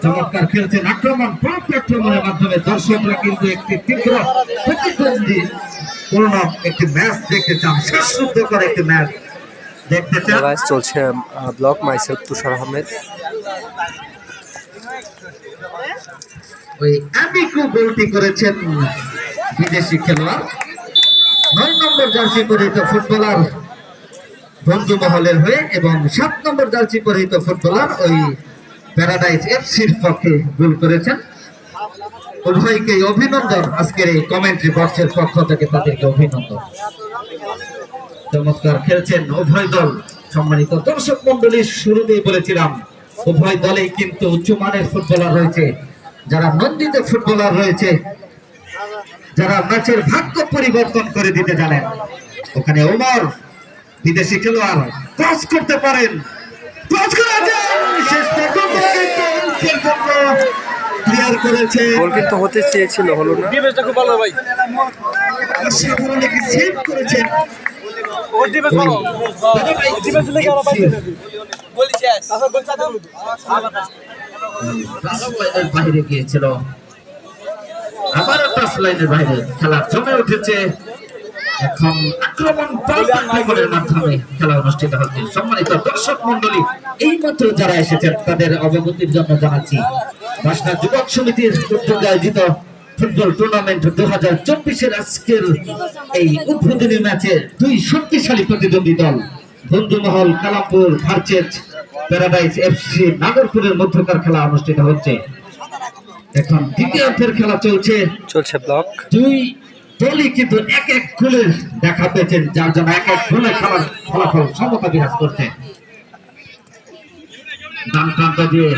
চমৎকার খেলছেন, আক্রমণ আক্রমণের মাধ্যমে দর্শকরা কিন্তু একটি তীব্র প্রতিদ্বন্দ্বী পূর্ণ একটি ম্যাচ দেখতে চান, শ্বাসরুদ্ধ করে একটি ম্যাচ দেখতে চান। চলছে ব্লক মাইসেলফ তুষার আহমেদ। ওই অ্যামিকো গোলটি করেছেন বিদেশি খেলোয়াড়, 9 নম্বর জার্সি পরিহিত ফুটবলার বন্ধু মহলের হয়ে এবং 7 নম্বর জার্সি পরিহিত ফুটবলার ওই প্যারাডাইস এফসির পক্ষে গোল করেছেন। উভয়কে অভিনন্দন, আজকের এই কমেন্ট্রি বক্সের পক্ষ থেকে তাদেরকে অভিনন্দন। চমৎকার খেলছেন উভয় দল। সম্মানিত দর্শক মন্ডলী, শুরুতেই বলেছিলাম উভয় দলেই কিন্তু উচ্চমানের ফুটবলার রয়েছে, যারা নন্দিত ফুটবলার রয়েছে, যারা ম্যাচের ভাগ্য পরিবর্তন করে দিতে জানেন। ওখানে ওমর বিদেশি খেলোয়াড় ক্রস করতে পারেন, ক্লিয়ার করেছে, গোল কিন্তু হতে চেয়েছিল, হলো না। ডিফেন্সটা খুব ভালো ভাই, অসাধারণ একটি সেভ করেছেন। ওর ডিফেন্স ভালো, ডিফেন্স লেগে ওরা বাইরে বলি শেষ আসলে গোল চাদা বাইরে গিয়েছিল, আবারও টাচ লাইনের বাইরে। খেলা জমে উঠেছে, এখন আক্রমণের মাধ্যমে খেলা অনুষ্ঠিত হচ্ছে। সম্মানিত দর্শক মন্ডলী, এই মাত্র যারা এসেছেন তাদের অবগতির জন্য জানাচ্ছি, বাসনা যুবক সমিতির উদ্যোগে আয়োজিত ফুটবল টুর্নামেন্ট 2024-এর আজকের এই উদ্বোধনী ম্যাচে দুই শক্তিশালী প্রতিদ্বন্দ্বী দল বন্ধুমহল কালামপুর ভার্চেস প্যারাডাইস এফসি নাগরপুরের মধ্যকার খেলা অনুষ্ঠিত হচ্ছে। এখন দ্বিতীয়ার্ধের খেলা চলছে ব্লক। দুই দলই কিন্তু এক এক গোলের দেখা পেয়েছেন, যার জন্য এক এক গোলে খেলার ফলাফল সমতা বিরাজ করছে। ডান প্রান্ত দিয়ে